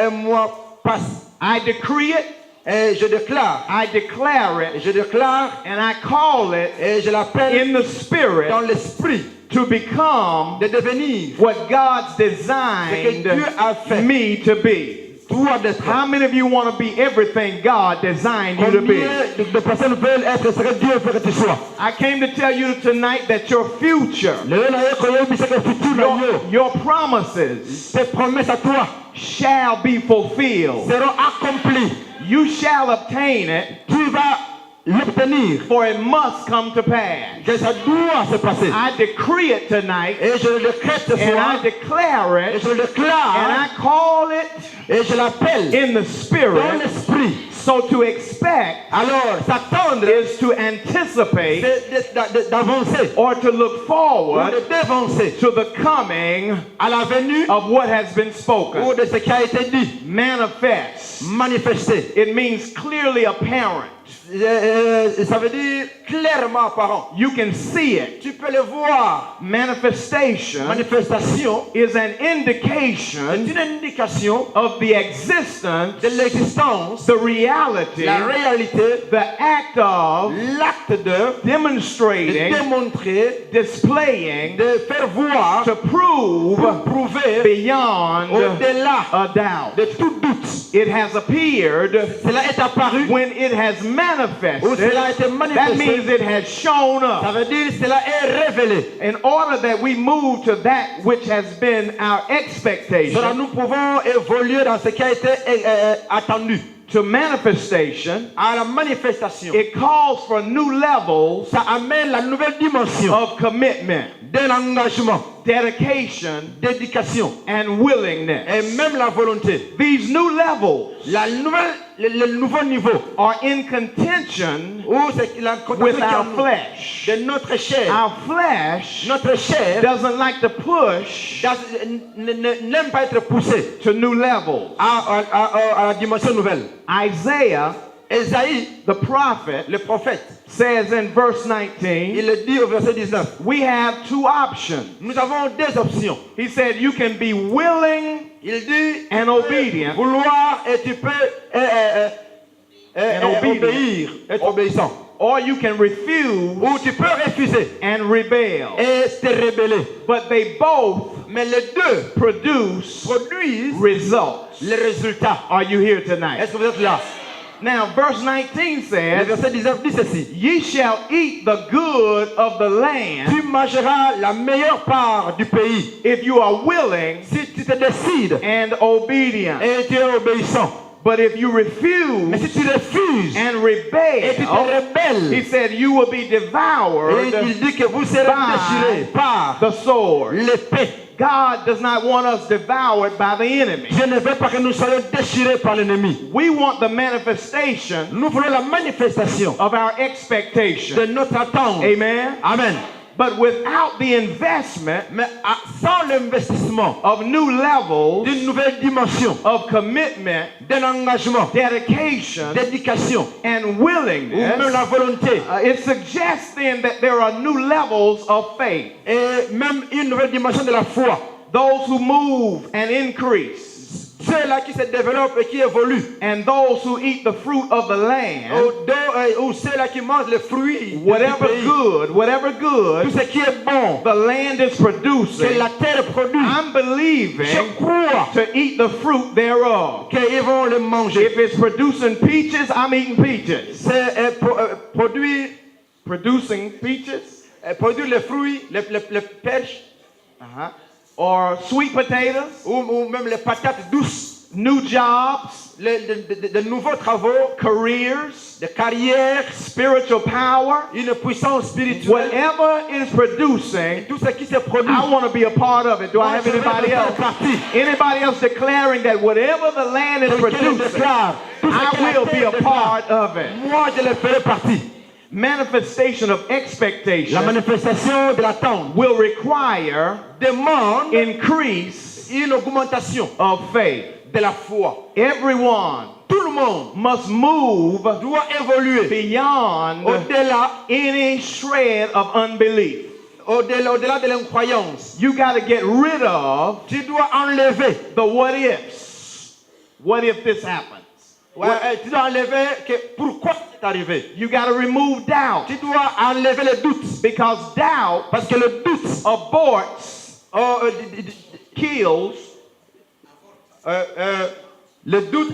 un mois passe. I decree it. Et je déclare, I declare et it. je déclare, And I call it et je l'appelle in the spirit dans l'esprit to become de devenir what God's designed Dieu a fait. me to be. toi d'être. How many of you want to be everything God designed you to be? Combien de personnes veulent être ce que Dieu veut que tu sois? I came to tell you tonight that your future, your promises tes promesses à toi shall be fulfilled. seront accomplies. You shall obtain it, Tu vas l'obtenir. for it must come to pass. Que ça doit se passer. I decree it tonight, Et je le décrète ce and I soir. declare Et it, je le and déclare. I call it Et je l'appelle in the dans spirit. l'esprit. So to expect Alors, s'attendre, is to anticipate c'est d'avancer. or to look Ou forward de dévancer to the coming à la venue of what has been ou spoken. de ce qui a été dit. Manifest. Manifester. It means clearly apparent. Ça veut dire clairement apparent. You can see it. Tu peux le voir. Manifestation Manifestation is an est indication une indication of the existence, de l'existence, the reality, la réalité, the act of l'acte de demonstrating, démontrer, displaying, de faire voir, to prove pour prouver beyond au-delà a doubt. de tout doute. It has appeared Cela est apparu when it has ou manifested. cela a été That means manifesté. it has shown Ça up. veut dire cela est révélé. In order that we move to that which has been our Cela expectation, nous pouvons évoluer dans ce qui a été attendu. to manifestation, À la manifestation, it calls for new levels ça amène la nouvelle dimension of commitment, d'un engagement, dedication, d'éducation and willingness. et même la volonté. These new levels Le nouveau niveau are in contention où c'est la with contaction our qui flesh. de notre chair. Our flesh Notre chair doesn't like to push n'aime pas être poussé to new levels. à la dimension nouvelle. Isaiah, Ésaïe, the prophet, le prophète, says in verse 19, il le dit au verset 19. we have two options. Nous avons deux options. He said you can be willing Il dit and obedient, vouloir et tu peux obéir, être obéissant. or you can refuse Ou tu peux refuser and rebel. et te rebeller. But they both Mais les deux produce produisent results. les résultats. Are you here tonight? Est-ce que vous êtes là? Now, verse 19 Le says, verset 19 dit ceci. ye shall eat the good of the land Tu mangeras la meilleure part du pays if you are willing si tu te décides and obedient. et tu es obéissant. But if you refuse Mais si tu refuses and et tu te rebel, rebelles, he said you will be devoured et il dit que vous serez déchirés par the sword. l'épée. God does not want us devoured by the enemy. Dieu ne veut pas que nous soyons déchirés par l'ennemi. We want the manifestation Nous voulons la manifestation of our expectation. de notre attente. Amen. Amen. But without the investment Mais sans l'investissement of new levels d'une nouvelle dimension, of commitment, d'un engagement, dedication, d'éducation, and ou même willingness, la volonté, it suggests then that there are new levels of faith. et même une nouvelle dimension de la foi. Those who move and increase, Ceux-là qui se développent et qui évoluent, and those who eat the fruit of the land, ou ceux-là qui mangent les fruits, whatever tout good ce qui est bon, the land is que producing, la terre produit, I'm believing je crois to eat the fruit thereof. qu'ils vont le manger. If it's producing peaches, I'm eating peaches. C'est Producing peaches, produire les fruits, les pêches, or sweet potatoes, ou même les patates douces, new jobs, de nouveaux travaux, careers, des carrières, spiritual power, une puissance spirituelle, whatever is producing, tout ce qui se produit. I want to be a part of it. Do I have anybody else? Anybody else declaring that whatever the land is producing, I will be a part of it? Moi, je le ferai partie. Manifestation of expectation La manifestation de l'attente will require demande increase une augmentation of faith. de la foi. Everyone Tout le monde must move doit évoluer beyond au-delà, any shred of unbelief. au-delà de l'incroyance. You got to get rid of Tu dois enlever. the what ifs. What if this happens? Tu dois enlever que pourquoi c'est arrivé. You got to remove doubt, Tu dois enlever les doutes. because doubt Parce que le doute aborts, kills, le doute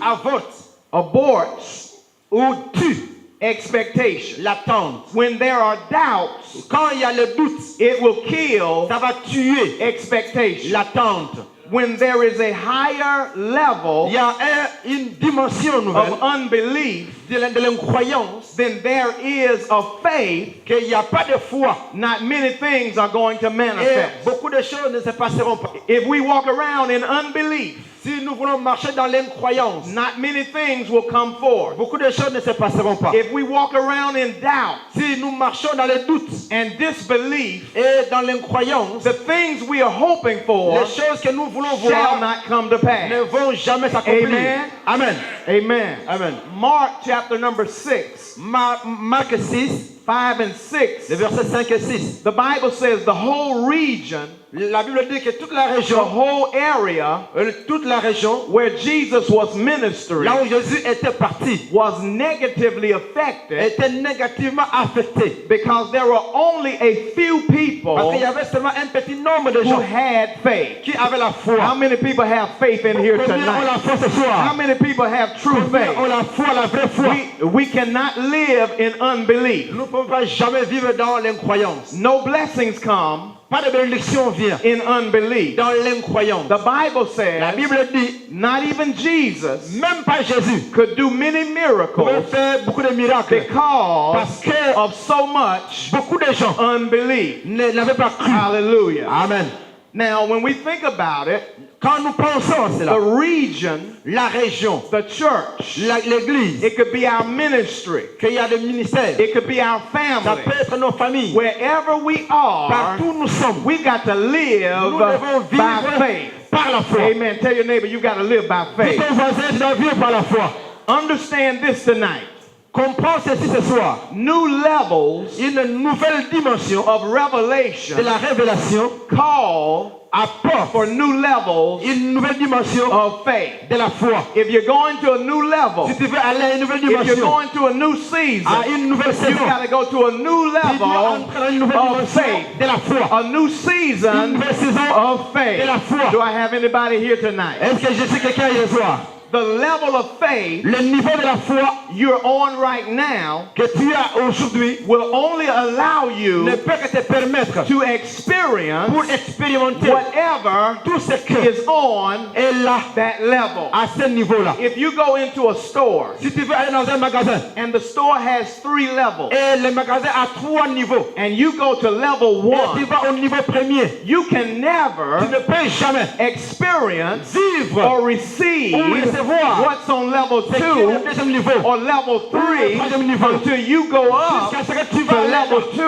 aborts ou tue expectation. l'attente. When there are doubts, Quand il y a le doute, it will kill ça va tuer expectation. l'attente. When there is a higher level Il y a une dimension nouvelle of unbelief, de l'incroyance, then there is a faith. qu'il n'y a pas de foi. Not many things are going to Et manifest. beaucoup de choses ne se passeront pas. If we walk around in unbelief, Si nous voulons marcher dans l'incroyance, not many things will come forth. beaucoup de choses ne se passeront pas. If we walk around in doubt Si nous marchons dans les doutes and disbelief, et dans l'incroyance, the things we are hoping for les choses que nous voulons shall voir not come to pass. ne vont jamais s'accomplir. Amen. Amen. Amen. Amen. Mark chapter number 6, Marc 6, 5 and 6. les versets 5 et 6. The Bible says the whole region, La Bible dit que toute la the région, whole area toute la région, where Jesus was ministering là où Jésus était parti, was negatively affected était négativement affecté. because there were only a few people Parce qu'il y avait seulement un petit nombre de who gens had faith. qui avaient la foi. How many people have faith in here Combien ont tonight? la foi ce How soir? many people have true Combien ont faith? la foi, la vraie foi? We cannot live in unbelief. Nous ne pouvons pas jamais vivre dans l'incroyance. No blessings come Pas de bénédiction vient in unbelief. dans l'incroyance. The Bible La says Bible dit, not even Jesus même pas Jésus could do many pouvait miracles faire beaucoup de miracles because parce que of so much beaucoup de gens unbelief. n'avaient pas cru. Hallelujah. Amen. Now, when we think about it, Quand nous pensons à the cela, region, la région, the church, l'église, it could be our ministry, qu'il y a des ministères, it could be our ça family. peut être nos familles. Wherever we are, Partout nous sommes. we got to live Nous devons by vivre faith. par la foi. Amen. Tell your neighbor you got to live by Dis faith. ton voisin, tu dois vivre par la foi. Understand this tonight. Comprends ceci ce soir. New levels Une nouvelle dimension of revelation de la révélation call apporte for new levels une nouvelle dimension of faith. de la foi. If you're going to a new level, Si tu veux aller à une nouvelle if you're dimension, going to a new season, à une nouvelle you saison, got to go to a new tu dois level entrer dans une nouvelle of dimension faith, de la foi. a new season Une nouvelle saison of de la faith. foi. Do I have anybody here tonight? Est-ce que je suis quelqu'un hier soir? the level of faith le niveau de la foi you're on right now que tu as aujourd'hui will only allow you ne peut que te permettre to experience pour expérimenter whatever tout ce qui is on est là that level. à ce niveau-là. If you go into a store Si tu veux aller dans un magasin and the store has 3 levels et le magasin a 3 niveaux and you go to level et tu 1, vas au niveau premier, you can tu never ne peux jamais experience vivre or receive ou recevoir what's on level ce qui est le 2 deuxième niveau or level 3 troisième niveau until you go up jusqu'à ce que tu to vas level 2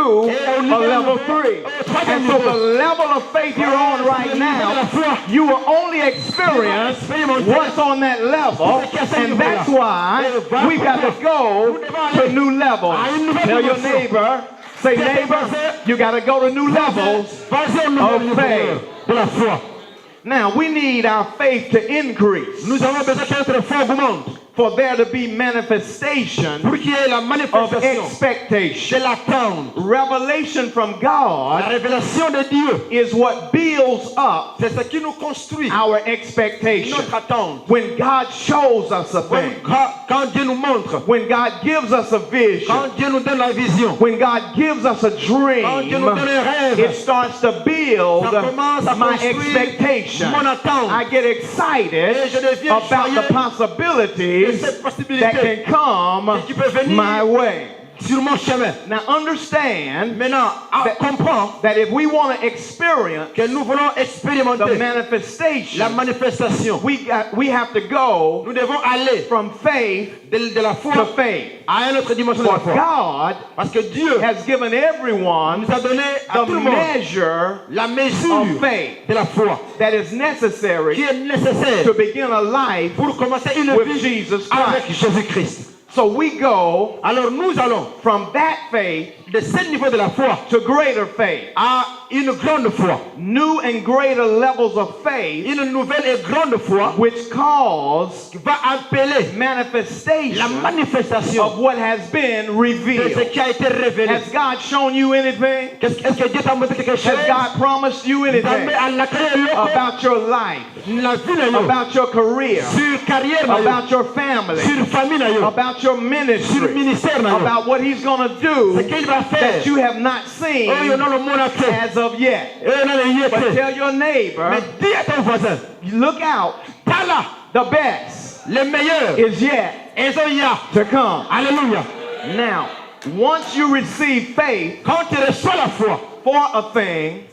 or level 3. And so the level of faith you're on right now, you will only experience what's on that level, and that's why we got to go to new levels. Tell your neighbor, say neighbor, you got to go to new levels of faith. de la foi. Now we need our faith to increase Nous avons besoin que notre foi augmente for there to be manifestation pour qu'il y ait la of manifestation expectation. de l'attente. Revelation from La God révélation de Dieu, is what builds up c'est ce qui nous construit our expectation. notre attente. When God shows us a thing, Quand Dieu nous montre, when God gives us a vision, quand Dieu nous donne la vision, when God gives us a quand Dieu nous donne dream, un rêve, it starts to build ça commence à my construire expectation. mon attente. I get excited Et je deviens about the joyeux de possibilities cette that possibilité can come qui peut venir my way. sur mon chemin. Now understand Maintenant, comprends that if we want to experience que nous voulons the expérimenter manifestation, la manifestation. we have to go Nous devons aller from faith de la foi to faith. à une autre dimension de la For foi. God Parce que Dieu has given everyone nous a donné à the tout le monde measure la mesure of faith de la foi that is necessary qui est nécessaire to begin a life pour commencer une with vie Jesus avec Christ. Jésus-Christ. So we go Alors nous allons from that faith de ce niveau de la foi to greater faith. à une grande foi, New and greater levels of faith une nouvelle et grande foi which cause qui va appeler la manifestation manifestation of what has been de ce revealed. qui a été révélé. Has God shown you anything? Est-ce que Dieu t'a montré quelque chose? Has God promised you anything about your life, la vie na yo, about your career, sur carrière na yo, about your family, sur famille na yo, about your sur ministry, ministère na yo, about what He's going to ce do qu'il va faire. that you have not seen Oh, yo, non, le monde a fait. as of yet? Eh, non, le But yété. tell your neighbor, Mais dis à ton voisin, look out, t'as là, the best le meilleur, is yet ils ont ya. to come. Alléluia. Now, once you receive faith Quand tu reçois la foi, for a thing,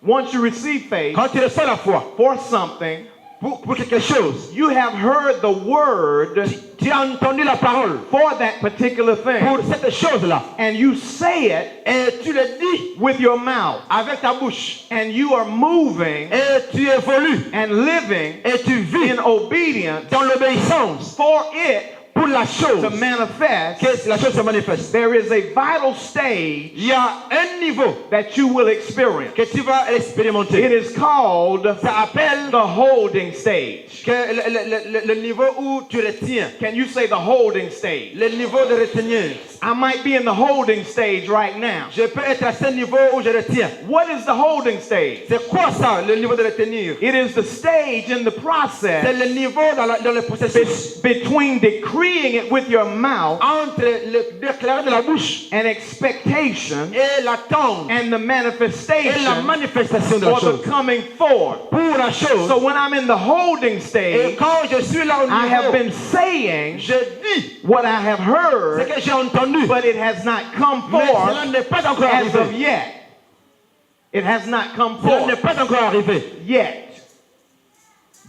once you receive faith quand tu reçois la foi for something, pour quelque chose, you have heard the word tu as entendu la parole for that particular thing, pour cette chose-là and you say it et tu le dis with your mouth, avec ta bouche and you are moving et tu évolues and living et tu vis in obedience dans l'obéissance for it pour la chose to manifest. que la chose se manifeste. There is a vital stage Il y a un niveau that you will experience. que tu vas It expérimenter. is called Ça appelle the holding stage. que le niveau où tu retiens, Can you say the holding stage? le niveau de retenir. I might be in the holding stage right now. Je peux être à ce niveau où je retiens. What is the holding stage? C'est quoi ça, le niveau de retenir? It is the stage in the C'est process le niveau dans le processus between decreeing it with your mouth entre le déclarer de la bouche and expectation et l'attente and the et la manifestation manifestation de la or the chose. coming forth. Pour la chose, So when I'm in the holding et stage, quand je suis là au I have niveau, been saying je dis what I have ce heard, que j'ai entendu, but it has not come mais cela forth n'est pas encore as of arrivé. yet. It has not come Cela n'est forth pas encore arrivé. yet.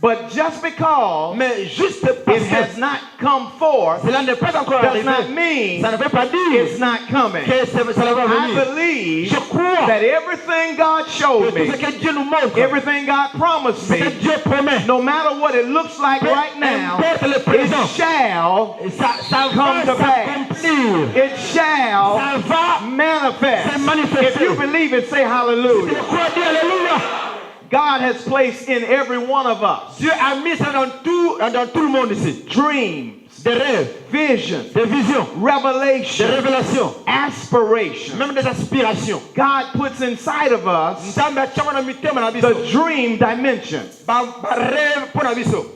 But just because Mais juste it parce has que not come forth cela n'est pas encore does arrivé, not mean ça ne veut pas dire it's not coming. que cela va I venir. believe Je crois that everything God que showed tout ce me, que Dieu nous montre, everything God promised ce que me, Dieu promet, no matter what it looks like peu right now, importe le it présent, shall ça come va to pass. s'accomplir. It shall Ça va manifest. se manifester. If you believe it, say Je hallelujah. crois, dis Alléluia. God has placed in every one of us Dieu a mis ça dans tout le monde ici. dreams, des rêves, vision, des visions, revelation, des révélations, aspiration. même des aspirations. God puts inside of us the dream dimension.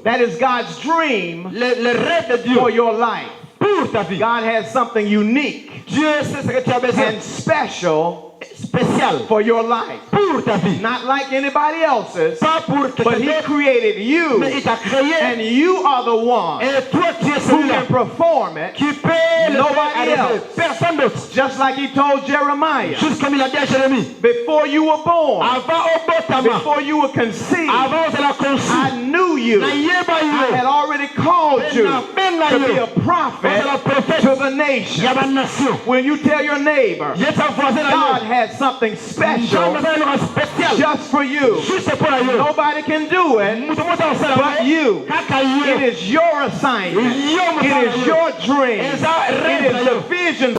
That is God's dream Le rêve de Dieu for your life. pour ta vie. God has something unique Dieu sait ce que tu as besoin. and special Spécial for your life. pour ta vie. Not like anybody else's, Pas pour but quelqu'un He d'autre, created you, mais il t'a créé. and you are the one Et toi, tu es who celui-là can perform it, qui peut le Nobody faire arriver. else. Personne d'autre. just like He told Jeremiah. Juste comme il a dit à Jérémie. Before you were born, Avant Obotama, before you were conceived, avant de la conçue, I knew you. na yeba I had yo, already called you na to be yo, a prophet to the nation. yaba nation. When you tell your neighbor, Yeta voisin na God yo. has something special Spécial. just for you. Juste pour la yo. Nobody can do it Mutu moto osala but you. kaka yo. It is your assignment. Yo It is musala yo. your dream. Eza It rêve is yo. the vision